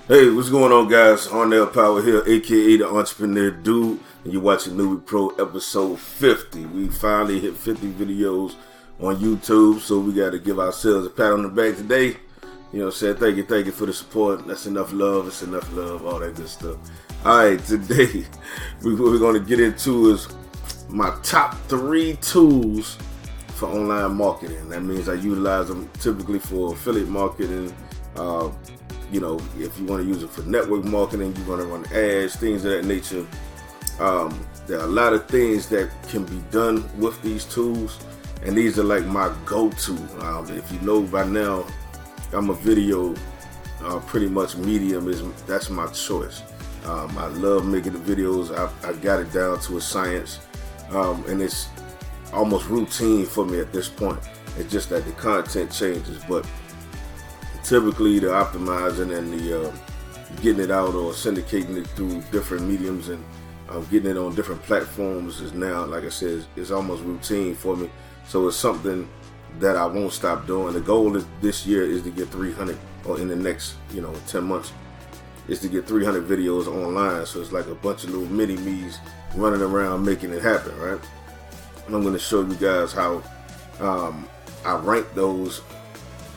Hey, what's going on, guys? Arnell Power here, aka the Entrepreneur Dude, and you're watching Newbie Pro episode 50. We finally hit 50 videos on YouTube, so we got to give ourselves a pat on the back today. You know what I'm saying? Thank you for the support. That's enough love. It's enough love, all that good stuff. All right, today, what we're going to get into is my top 3 tools for online marketing. That means I utilize them typically for affiliate marketing. You know, if you want to use it for network marketing, you want to run ads, things of that nature. There are a lot of things that can be done with these tools, and these are like my go-to. If you know by now, I'm a video, pretty much medium that's my choice. I love making the videos. I got it down to a science, and it's almost routine for me at this point. It's just that the content changes, but typically the optimizing and the getting it out or syndicating it through different mediums and getting it on different platforms is now, like I said, is almost routine for me. So it's something that I won't stop doing. The goal this year is to get 300, or in the next 10 months, is to get 300 videos online. So it's like a bunch of little mini me's running around making it happen, right? And I'm going to show you guys how I rank those.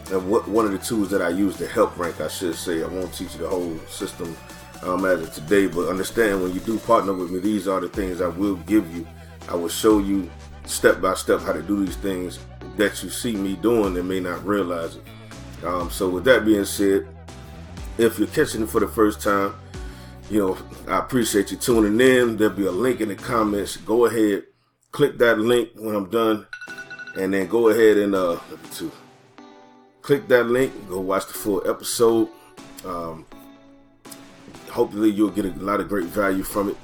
And one of the tools that I use to help rank, I should say. I won't teach you the whole system as of today, but understand when you do partner with me, these are the things I will give you. I will show you step by step how to do these things that you see me doing and may not realize it. So with that being said, if you're catching it for the first time, I appreciate you tuning in. There'll be a link in the comments. Go ahead, click that link when I'm done, and then go ahead and click that link, go watch the full episode. Hopefully you'll get a lot of great value from it.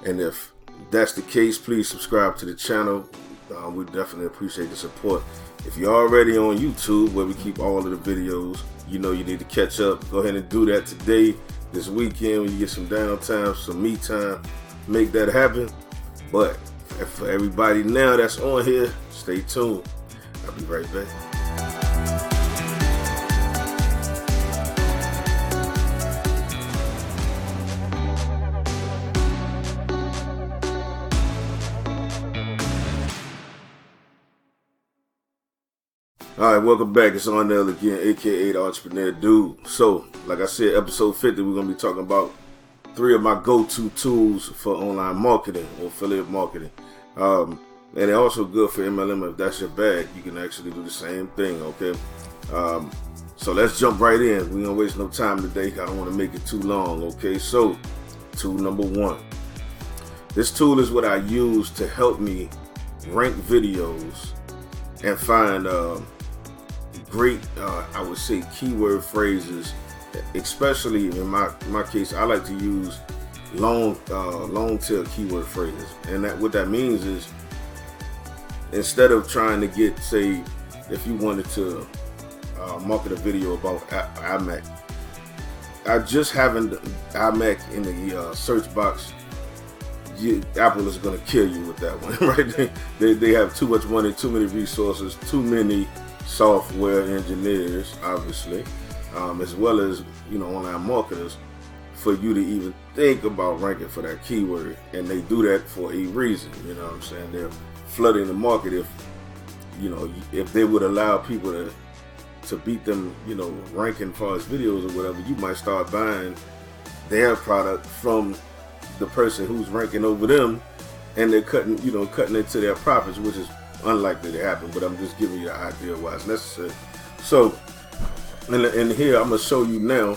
And if that's the case, please subscribe to the channel. We definitely appreciate the support. If you're already on YouTube, where we keep all of the videos, you need to catch up. Go ahead and do that today, this weekend, when you get some downtime, some me time, make that happen. But for everybody now that's on here, stay tuned. I'll be right back. Alright, welcome back. It's Arnell again, aka the Entrepreneur Dude. So, like I said, episode 50, we're going to be talking about 3 of my go-to tools for online marketing or affiliate marketing. And they're also good for MLM. If that's your bag, you can actually do the same thing, okay? So let's jump right in. We don't waste no time today. I don't want to make it too long, okay? So, tool number 1. This tool is what I use to help me rank videos and find great, I would say, keyword phrases. Especially in my case, I like to use long tail keyword phrases. And what that means is, instead of trying to get, say, if you wanted to market a video about iMac, just having iMac in the search box, Apple is going to kill you with that one, right? They have too much money, too many resources, too many software engineers, obviously, as well as online marketers, for you to even think about ranking for that keyword. And they do that for a reason. You know what I'm saying? They're flooding the market. If they would allow people to beat them, ranking for as videos or whatever, you might start buying their product from the person who's ranking over them, and they're cutting into their profits, which is unlikely to happen. But I'm just giving you an idea why it's necessary. So, and here I'm gonna show you now,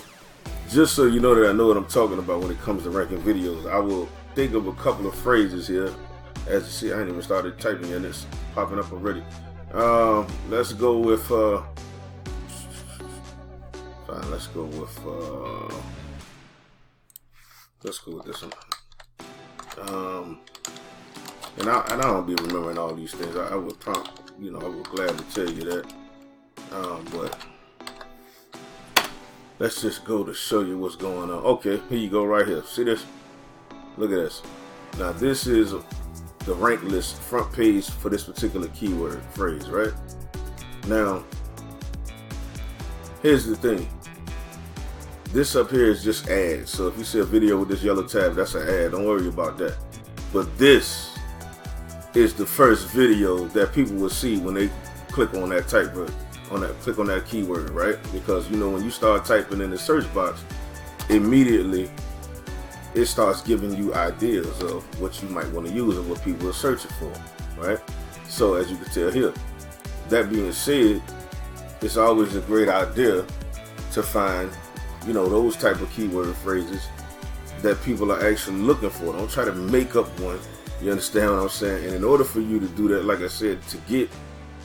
just so you know that I know what I'm talking about when it comes to ranking videos. I will think of a couple of phrases here. As you see, I ain't even started typing and it's popping up already. Let's go with fine. Let's go with this one. And I don't be remembering all these things. I would I would gladly tell you that. But let's just go to show you what's going on. Okay, here you go right here. See this? Look at this. Now this is the rank list front page for this particular keyword phrase, right? Now, here's the thing. This up here is just ads. So if you see a video with this yellow tab, that's an ad. Don't worry about that. But this is the first video that people will see when they click on that click on that keyword, right? Because you know, when you start typing in the search box, immediately it starts giving you ideas of what you might want to use and what people are searching for, right? So as you can tell here, that being said, it's always a great idea to find, you know, those type of keyword phrases that people are actually looking for. Don't try to make up one. You understand what I'm saying? And in order for you to do that, like I said, to get,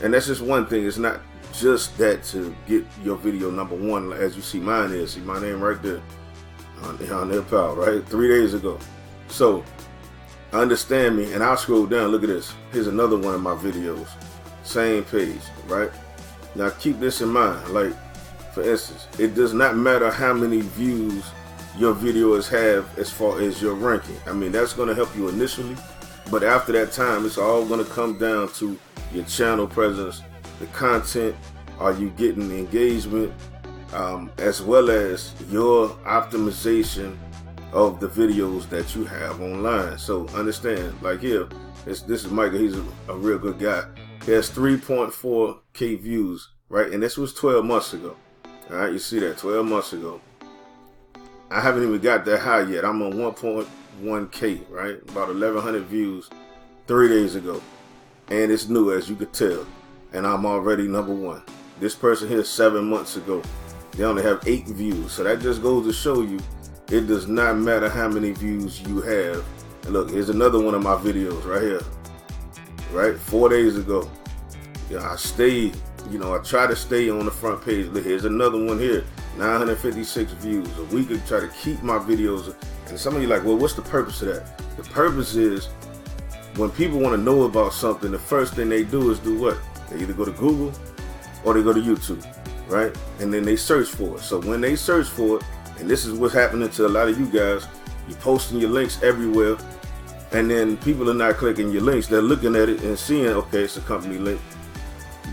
and that's just one thing, it's not just that to get your video number one, as you see mine is. See my name right there on their pal, right? 3 days ago. So understand me, and I'll scroll down. Look at this. Here's another one of my videos. Same page, right? Now keep this in mind. Like, for instance, it does not matter how many views your videos have as far as your ranking. I mean, that's going to help you initially, but after that time, it's all going to come down to your channel presence, the content, are you getting the engagement, as well as your optimization of the videos that you have online. So understand, like here, this is Michael. He's a real good guy. He has 3.4K views, right? And this was 12 months ago. All right, you see that, 12 months ago. I haven't even got that high yet. I'm on 1.1K, right? About 1,100 views 3 days ago. And it's new, as you could tell. And I'm already number one. This person here 7 months ago, they only have 8 views. So that just goes to show you, it does not matter how many views you have. And look, here's another one of my videos right here. Right? 4 days ago. You know, I try to stay on the front page. Look, here's another one here. 956 views. So we could try to keep my videos. And some of you are like, well, what's the purpose of that? The purpose is, when people want to know about something, the first thing they do is do what? They either go to Google or they go to YouTube, right? And then they search for it. So when they search for it, and this is what's happening to a lot of you guys, you're posting your links everywhere, and then people are not clicking your links. They're looking at it and seeing, okay, it's a company link,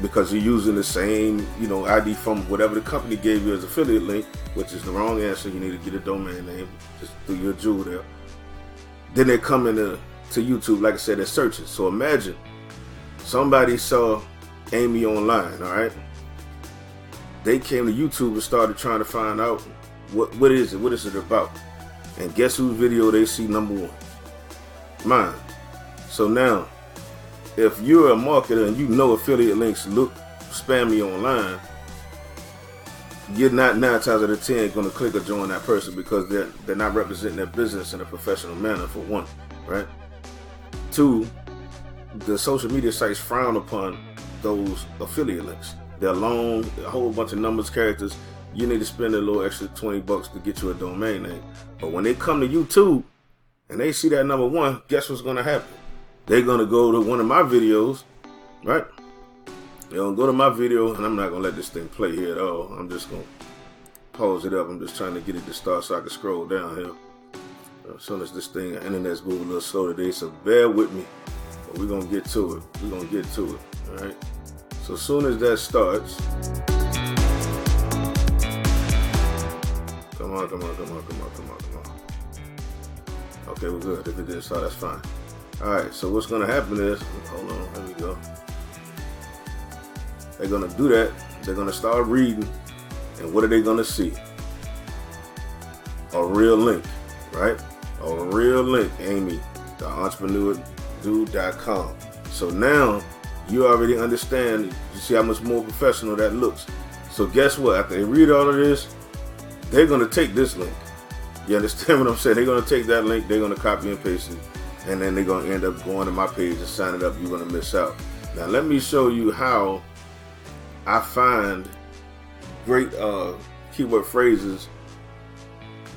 because you're using the same, you know, ID from whatever the company gave you as affiliate link, which is the wrong answer. You need to get a domain name, just do your jewel there. Then they come into YouTube, like I said, they're searching. So imagine somebody saw Amy online, all right? They came to YouTube and started trying to find out what is it about? And guess whose video they see number one? Mine. So now, if you're a marketer and you know affiliate links look spammy online, you're not 9 times out of 10 going to click or join that person, because they're not representing their business in a professional manner, for one, right? 2, the social media sites frown upon those affiliate links. They're long, a whole bunch of numbers, characters. You need to spend a little extra $20 to get you a domain name. But when they come to YouTube and they see that number one, guess what's going to happen? They're going to go to one of my videos, right? They're going to go to my video, and I'm not going to let this thing play here at all. I'm just going to pause it up. I'm just trying to get it to start so I can scroll down here. As soon as this thing, the internet's moving a little slow today, so bear with me. But we're going to get to it. We're going to get to it, all right? So as soon as that starts, come on. Okay, we're good. If it didn't start, that's fine. Alright, so what's going to happen is, hold on, there we go. They're going to do that. They're going to start reading. And what are they going to see? A real link, right? A real link, Amy, the entrepreneurdude.com. So now you already understand, you see how much more professional that looks. So guess what? After they read all of this, they're going to take this link. You understand what I'm saying? They're going to take that link, they're going to copy and paste it, and then they're going to end up going to my page and signing up. You're going to miss out. Now let me show you how I find great keyword phrases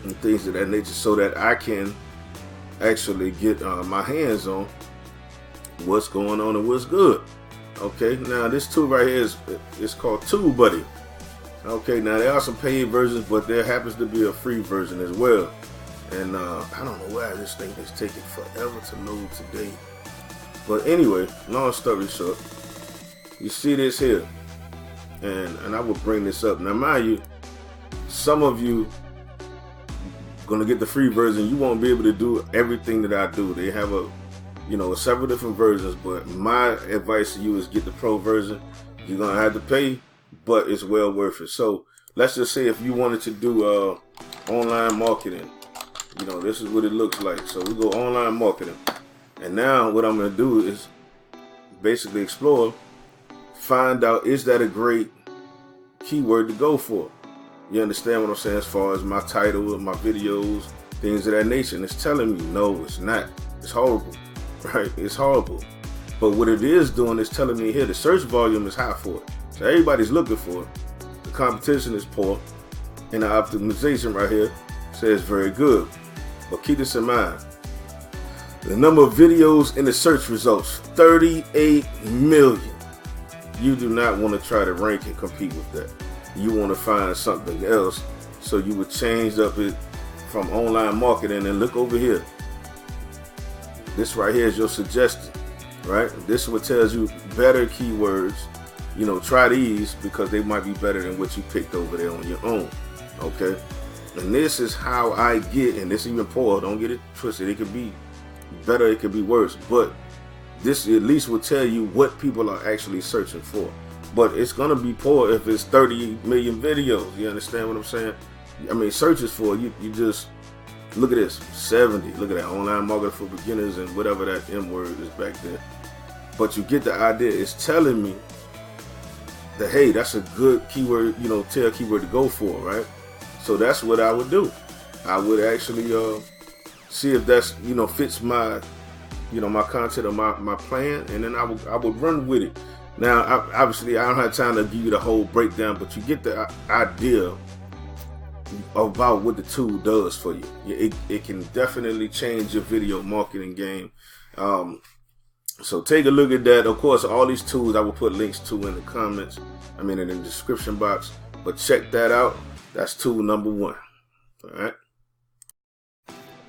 and things of that nature, so that I can actually get my hands on what's going on and what's good. Okay, now this tool right here is called TubeBuddy. Okay, now there are some paid versions, but there happens to be a free version as well. And I don't know why this thing is taking forever to load today. But anyway, long story short, you see this here, and I will bring this up. Now mind you, some of you gonna get the free version, you won't be able to do everything that I do. They have several different versions, but my advice to you is get the pro version. You're gonna have to pay, but it's well worth it. So let's just say if you wanted to do online marketing, this is what it looks like. So we go online marketing, and now what I'm gonna do is basically explore, find out, is that a great keyword to go for? You understand what I'm saying as far as my title, my videos, things of that nature. And it's telling me, no, it's not. It's horrible, right? It's horrible. But what it is doing is telling me here, the search volume is high for it. So everybody's looking for it. The competition is poor. And the optimization right here says very good. But keep this in mind. The number of videos in the search results, 38 million. You do not want to try to rank and compete with that. You want to find something else. So you would change up it from online marketing and look over here. This right here is your suggestion, right? This is what tells you better keywords. Try these because they might be better than what you picked over there on your own, okay? And this is how I get, and this even poor, don't get it twisted. It could be better, it could be worse, but this at least will tell you what people are actually searching for. But it's gonna be poor if it's 30 million videos. You understand what I'm saying? I mean, searches for you just look at this, 70. Look at that, online marketing for beginners and whatever that M word is back there. But you get the idea. It's telling me that, hey, that's a good keyword, tail keyword to go for, right? So that's what I would do. I would actually see if that's fits my my content or my plan, and then I would run with it. Now, obviously, I don't have time to give you the whole breakdown, but you get the idea about what the tool does for you. It can definitely change your video marketing game. So take a look at that. Of course, all these tools I will put links to in the comments. In the description box. But check that out. That's tool number 1. All right.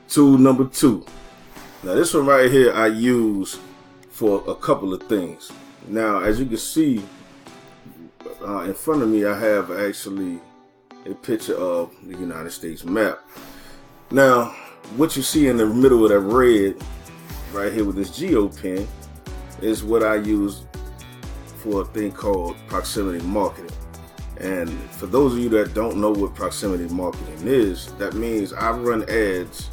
Tool number 2. Now this one right here I use for a couple of things. Now, as you can see, in front of me, I have actually a picture of the United States map. Now, what you see in the middle of that red, right here with this geo pin, is what I use for a thing called proximity marketing. And for those of you that don't know what proximity marketing is, that means I run ads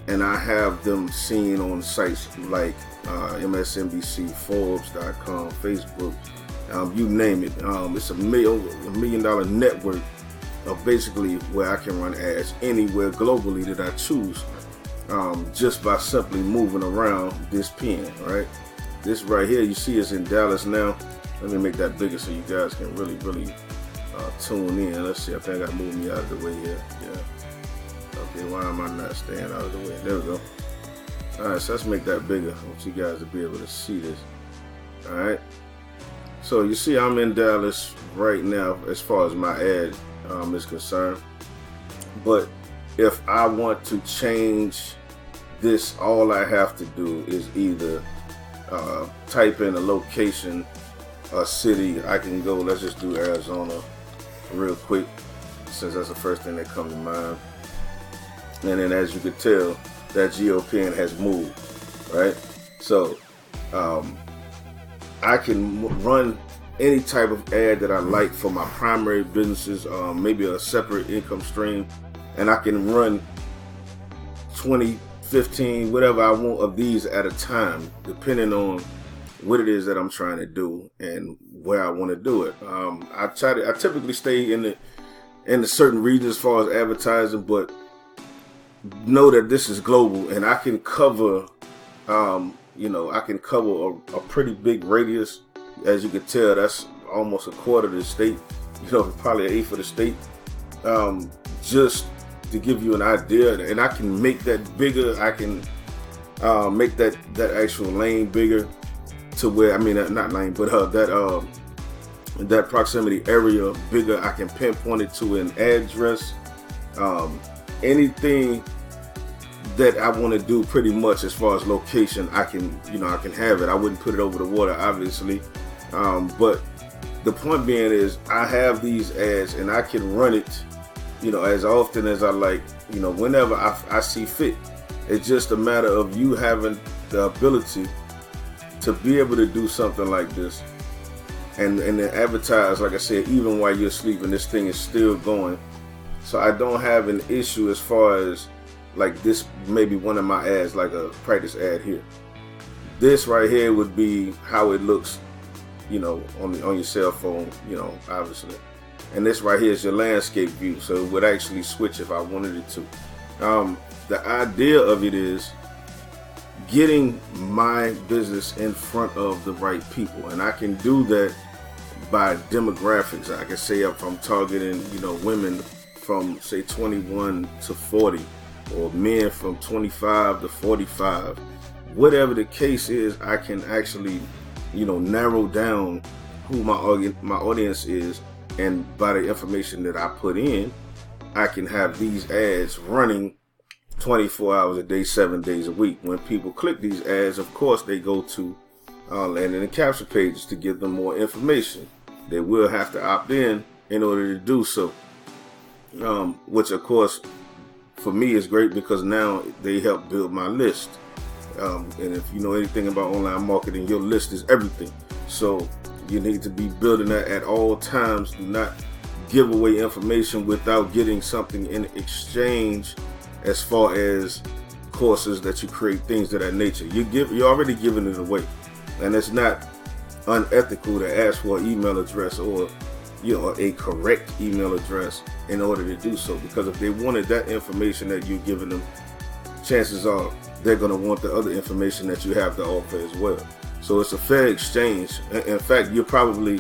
and I have them seen on sites like MSNBC, Forbes.com, Facebook, you name it. It's a $1 million network of basically where I can run ads anywhere globally that I choose, just by simply moving around this pin, right? This right here, you see, is in Dallas now. Let me make that bigger so you guys can really tune in. Let's see, I think I gotta move me out of the way here. Yeah. Okay, why am I not staying out of the way? There we go. Alright, so let's make that bigger. I want you guys to be able to see this. Alright. So you see I'm in Dallas right now as far as my ad is concerned. But if I want to change this, all I have to do is either type in a location, a city. I can go, let's just do Arizona real quick, since that's the first thing that comes to mind. And then as you can tell, that geo pin has moved, right? So I can run any type of ad that I like for my primary businesses, maybe a separate income stream, and I can run 20, 15, whatever I want of these at a time, depending on what it is that I'm trying to do and where I want to do it. I typically stay in the certain regions as far as advertising, but know that this is global and I can cover, I can cover a pretty big radius. As you can tell, that's almost a quarter of the state, probably an eighth of the state, just to give you an idea. And I can make that bigger. I can make that actual lane bigger to where, not lane, but that proximity area bigger. I can pinpoint it to an address, anything that I want to do pretty much as far as location. I can have it. I wouldn't put it over the water, obviously. But the point being is I have these ads and I can run it as often as I like, whenever I see fit. It's just a matter of you having the ability to be able to do something like this and then advertise, like I said, even while you're sleeping, this thing is still going. So I don't have an issue as far as like this, maybe one of my ads, like a practice ad here. This right here would be how it looks, on your cell phone, obviously. And this right here is your landscape view, so it would actually switch if I wanted it to. The idea of it is getting my business in front of the right people, and I can do that by demographics. I can say if I'm targeting, women from say 21 to 40, or men from 25 to 45. Whatever the case is, I can actually, narrow down who my audience is, and by the information that I put in, I can have these ads running 24 hours a day, 7 days a week. When people click these ads, of course, they go to landing and capture pages to give them more information. They will have to opt in order to do so, which, of course, for me is great because now they help build my list. And if you know anything about online marketing, your list is everything. So you need to be building that at all times. Do not give away information without getting something in exchange, as far as courses that you create, things of that nature. You're already giving it away, and it's not unethical to ask for an email address or a correct email address in order to do so, because if they wanted that information that you're giving them, chances are they're going to want the other information that you have to offer as well. So it's a fair exchange. In fact, you're probably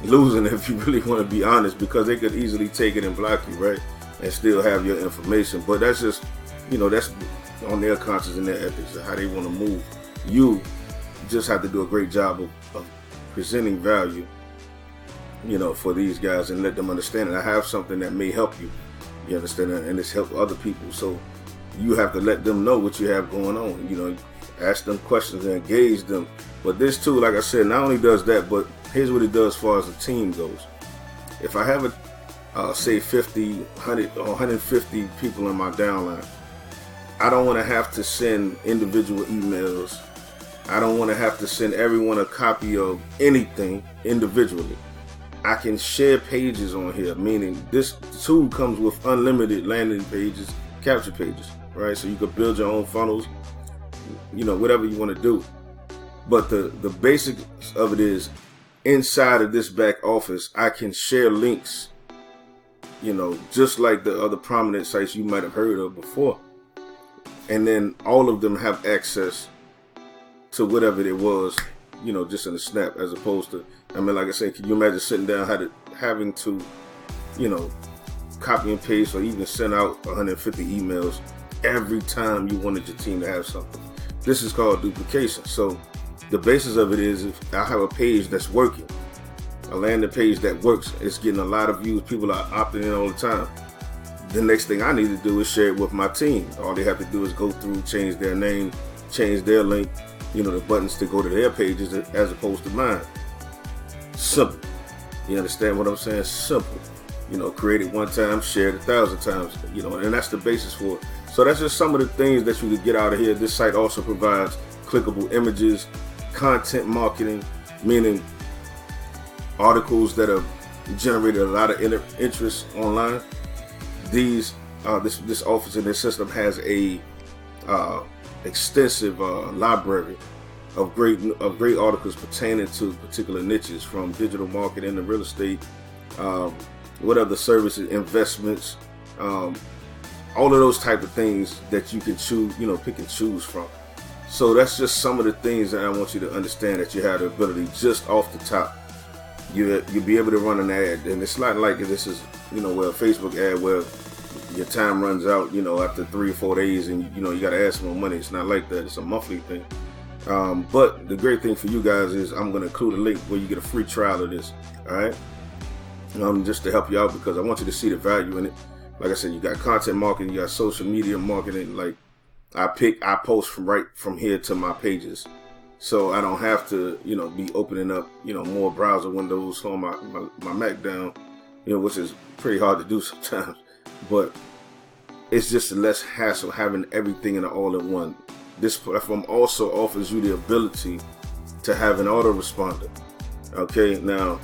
losing if you really want to be honest, because they could easily take it and block you, right, and still have your information. But that's just, that's on their conscience and their ethics and how they want to move. You just have to do a great job of presenting value, for these guys, and let them understand that I have something that may help you. You understand that? And it's help other people. So you have to let them know what you have going on. Ask them questions and engage them. But this too, like I said, not only does that, but here's what it does as far as the team goes. If I have say 50, 100, or 150 people in my downline, I don't want to have to send individual emails. I don't want to have to send everyone a copy of anything individually. I can share pages on here, meaning this tool comes with unlimited landing pages, capture pages, right? So you can build your own funnels, whatever you want to do. But the basics of it is, inside of this back office, I can share links, just like the other prominent sites you might have heard of before. And then all of them have access to whatever it was, just in a snap, as opposed to, like I said, can you imagine sitting down having to, copy and paste or even send out 150 emails every time you wanted your team to have something? This is called duplication. So the basis of it is, if I have a page that's working, a landing page that works, it's getting a lot of views, people are opting in all the time, the next thing I need to do is share it with my team. All they have to do is go through, change their name, change their link, the buttons to go to their pages as opposed to mine. Simple. You understand what I'm saying? Simple. Create it one time, share it 1,000 times, and that's the basis for it. So that's just some of the things that you could get out of here. This site also provides clickable images, content marketing, meaning articles that have generated a lot of interest online. This office and this system has a extensive library of great articles pertaining to particular niches, from digital marketing to real estate, what other services, investments, all of those type of things that you can choose, pick and choose from. So that's just some of the things that I want you to understand, that you have the ability just off the top. You'll be able to run an ad, and it's not like this is, a Facebook ad where your time runs out, after 3 or 4 days, and you got to add some more money. It's not like that. It's a monthly thing. But the great thing for you guys is I'm going to include a link where you get a free trial of this. All right. Just to help you out, because I want you to see the value in it. Like I said, you got content marketing, you got social media marketing. Like I post from here to my pages, so I don't have to, be opening up, more browser windows, slowing my Mac down, which is pretty hard to do sometimes. but it's just less hassle having everything in an all-in-one. This platform also offers you the ability to have an autoresponder. Okay, now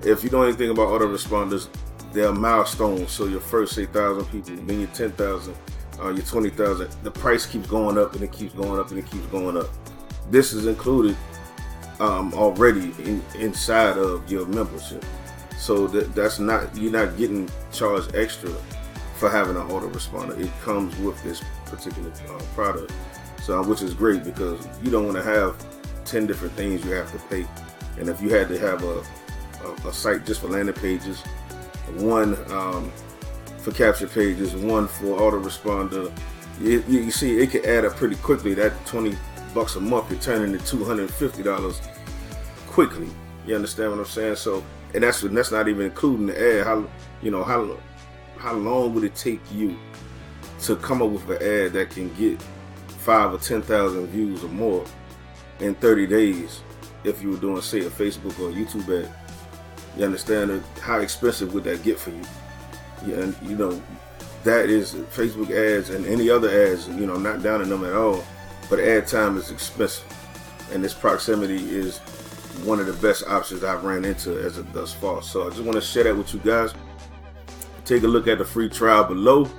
if you know anything about autoresponders, they are milestones. So your first 8,000 people, then your 10,000, your 20,000. The price keeps going up and it keeps going up and it keeps going up. This is included already inside of your membership. So that's not, you're not getting charged extra for having an autoresponder. It comes with this particular product, so which is great because you don't want to have 10 different things you have to pay. And if you had to have a site just for landing pages, one for capture pages, one for autoresponder, you see it can add up pretty quickly. That $20 a month could turn into $250 quickly. You understand what I'm saying? So, and that's not even including the ad. How long would it take you to come up with an ad that can get 5,000 or 10,000 views or more in 30 days if you were doing, say, a Facebook or a YouTube ad? You understand how expensive would that get for you? Yeah, and that is Facebook ads and any other ads, not down in them at all, but ad time is expensive, and this proximity is one of the best options I've ran into as of thus far. So I just want to share that with you guys. Take a look at the free trial below.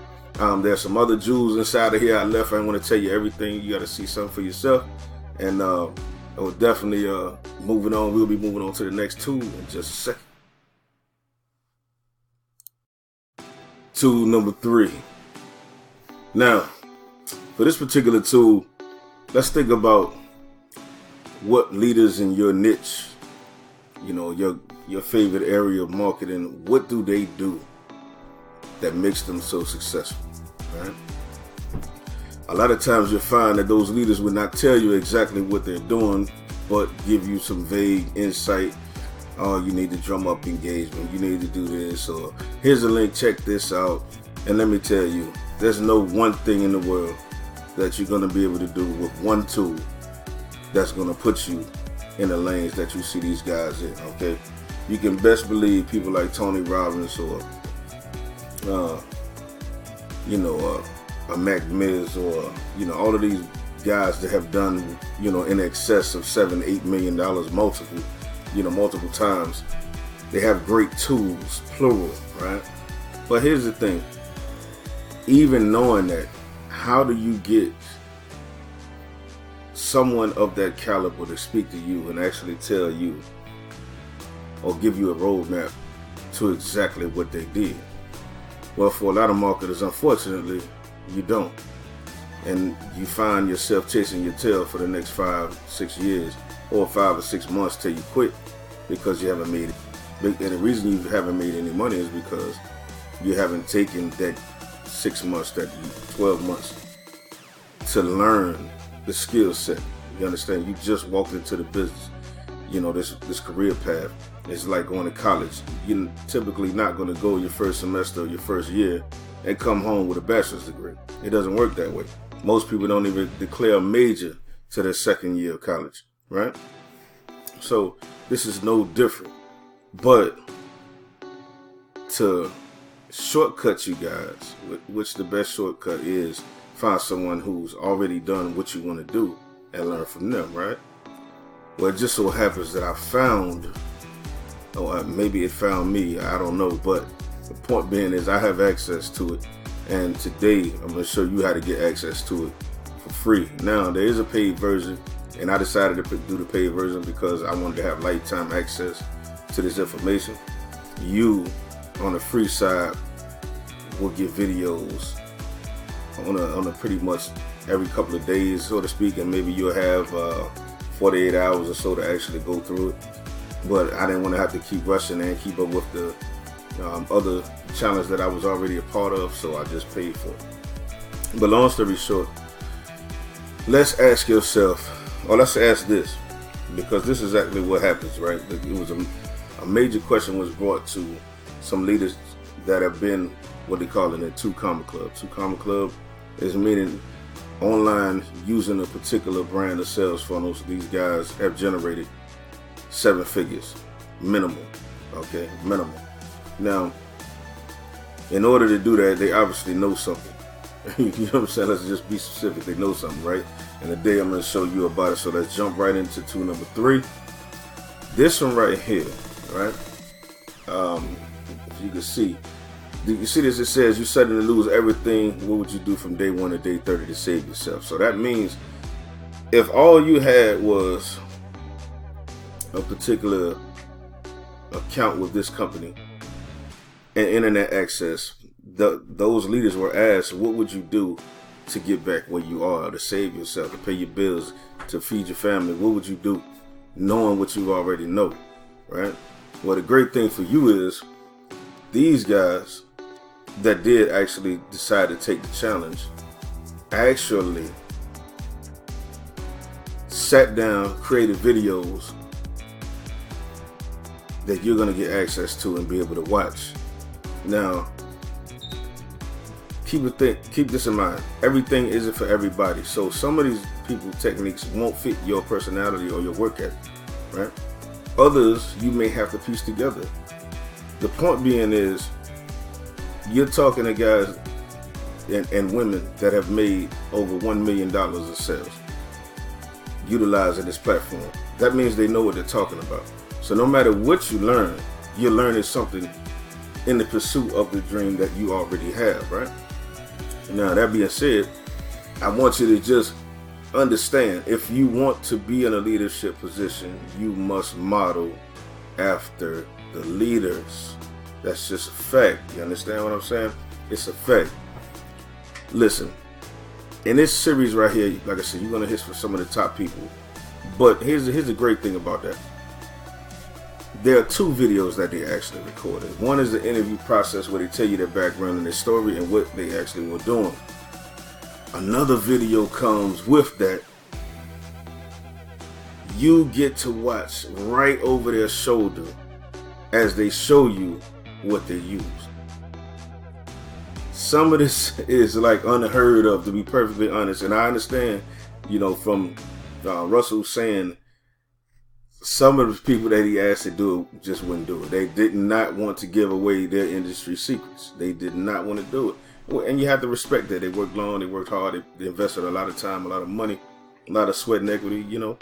There's some other jewels inside of here I left. I don't want to tell you everything. You got to see something for yourself. And I will definitely moving on. We'll be moving on to the next tool in just a second. Tool number 3. Now, for this particular tool, let's think about what leaders in your niche, your favorite area of marketing, what do they do that makes them so successful, right? A lot of times you'll find that those leaders will not tell you exactly what they're doing, but give you some vague insight. Oh, you need to drum up engagement. You need to do this, or here's a link, check this out. And let me tell you, there's no one thing in the world that you're going to be able to do with one tool that's going to put you in the lanes that you see these guys in, okay? You can best believe people like Tony Robbins or a Mac Miz or all of these guys that have done in excess of $7-8 million multiple times. They have great tools, plural, right? But here's the thing, even knowing that, how do you get someone of that caliber to speak to you and actually tell you or give you a roadmap to exactly what they did? Well, for a lot of marketers, unfortunately, you don't. And you find yourself chasing your tail for the next 5-6 years or 5 or 6 months till you quit because you haven't made it. And the reason you haven't made any money is because you haven't taken that 6 months, that 12 months to learn the skill set. You understand? You just walked into the business. This career path. It's like going to college. You're typically not going to go your first semester or your first year and come home with a bachelor's degree. It doesn't work that way. Most people don't even declare a major to their second year of college, right? So this is no different. But to shortcut you guys, which the best shortcut is, find someone who's already done what you want to do and learn from them, right? Well, it just so happens that I found, or maybe it found me, I don't know, but the point being is I have access to it, and today I'm going to show you how to get access to it for free. Now, there is a paid version, and I decided to do the paid version because I wanted to have lifetime access to this information. You, on the free side, will get videos on a pretty much every couple of days, so to speak, and maybe you'll have 48 hours or so to actually go through it. But I didn't want to have to keep rushing and keep up with the other challenge that I was already a part of, so I just paid for it. But long story short, let's ask yourself, or let's ask this, because this is exactly what happens, right? It was a major question was brought to some leaders that have been what they call it a 2 comma club. 2 comma club is meaning online using a particular brand of sales funnels. These guys have generated 7 figures, minimum. Okay, minimum. Now, In order to do that, they obviously know something. You know what I'm saying? Let's just be specific. They know something, right? And today I'm going to show you about it. So let's jump right into tool number 3. This one right here, right? You can see. You see this? It says you suddenly lose everything. What would you do from day 1 to day 30 to save yourself? So that means if all you had was a particular account with this company and internet access, those leaders were asked, what would you do to get back where you are, to save yourself, to pay your bills, to feed your family? What would you do knowing what you already know, right? Well, the great thing for you is these guys that did actually decide to take the challenge actually sat down, created videos that you're going to get access to and be able to watch. Now, keep this in mind. Everything isn't for everybody. So some of these people's techniques won't fit your personality or your work ethic, right? Others you may have to piece together. The point being is, you're talking to guys and women that have made over $1 million of sales utilizing this platform. That means they know what they're talking about. So no matter what you learn, you're learning something in the pursuit of the dream that you already have, right? Now, that being said, I want you to just understand, if you want to be in a leadership position, you must model after the leaders. That's just a fact. You understand what I'm saying? It's a fact. Listen, in this series right here, like I said, you're going to hear from some of the top people. But here's the great thing about that. There are 2 videos that they actually recorded. One is the interview process where they tell you their background and their story and what they actually were doing. Another video comes with that. You get to watch right over their shoulder as they show you what they use. Some of this is like unheard of, to be perfectly honest. And I understand, you know, from Russell saying some of the people that he asked to do it just wouldn't do it. They did not want to give away their industry secrets. They did not want to do it. Well, and you have to respect that. They worked long, they worked hard, they invested a lot of time, a lot of money, a lot of sweat and equity, you know.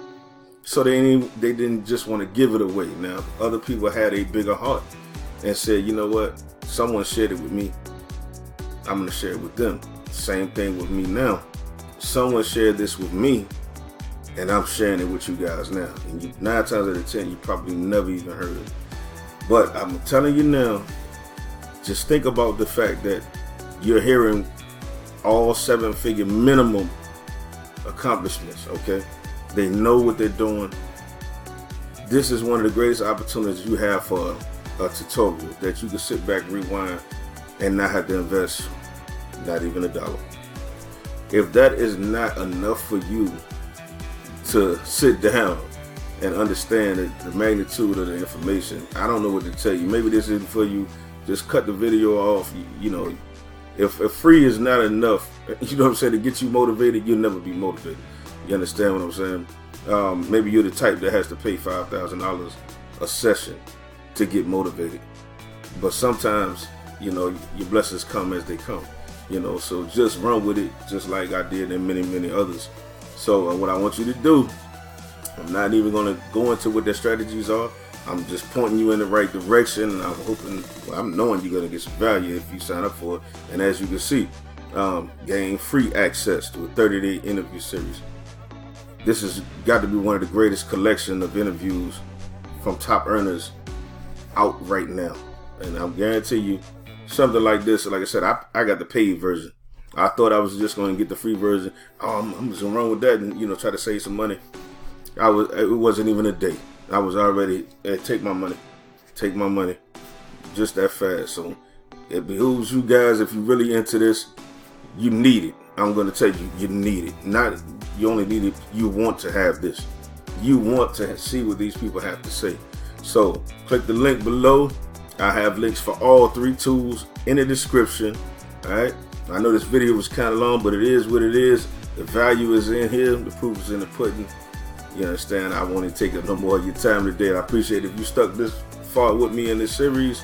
So they didn't just want to give it away. Now, other people had a bigger heart and said, you know what, someone shared it with me, I'm going to share it with them. Same thing with me now. Someone shared this with me, and I'm sharing it with you guys now. And 9 times out of 10, you probably never even heard it. But I'm telling you now, just think about the fact that you're hearing all 7-figure minimum accomplishments, okay? They know what they're doing. This is one of the greatest opportunities you have for a tutorial that you can sit back, rewind, and not have to invest not even $1. If that is not enough for you to sit down and understand the magnitude of the information, I don't know what to tell you. Maybe this isn't for you. Just cut the video off. You know, if free is not enough, you know what I'm saying, to get you motivated, you'll never be motivated. You understand what I'm saying? Maybe you're the type that has to pay $5,000 a session to get motivated. But sometimes, you know, your blessings come as they come. You know, so just run with it, just like I did and many, many others. So what I want you to do, I'm not even going to go into what their strategies are. I'm just pointing you in the right direction, and I'm hoping, well, I'm knowing you're going to get some value if you sign up for it. And as you can see, gain free access to a 30-day interview series. This has got to be one of the greatest collection of interviews from top earners out right now. And I'll guarantee you, something like this, like I said, I got the paid version. I thought I was just going to get the free version. I'm just going to run with that and, you know, try to save some money. It wasn't even a day. I was already, take my money. Take my money. Just that fast. So it behooves you guys, if you're really into this, you need it. I'm going to tell you, you need it. Not, you only need it, you want to have this. You want to see what these people have to say. So click the link below. I have links for all 3 tools in the description. All right. I know this video was kind of long, but it is what it is. The value is in here. The proof is in the pudding. You understand? I won't take up no more of your time today. I appreciate if you stuck this far with me in this series.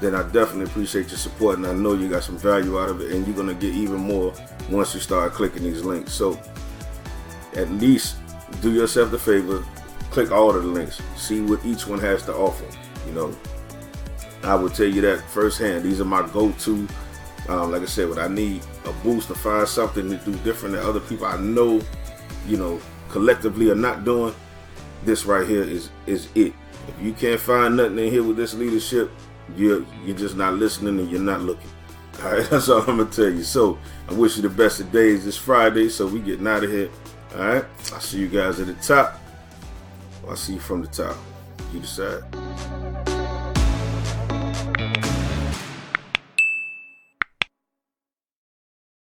then I definitely appreciate your support, and I know you got some value out of it, and you're going to get even more once you start clicking these links. So at least do yourself the favor, click all of the links, see what each one has to offer. You know, I will tell you that firsthand. These are my go-to. Like I said, when I need a boost to find something to do different than other people I know, you know, collectively are not doing, this right here is it. If you can't find nothing in here with this leadership, you're just not listening and you're not looking. All right, that's all I'm gonna tell you. So I wish you the best of days. It's Friday, so we getting out of here. All right, I'll see you guys at the top. I'll see you from the top. You decide.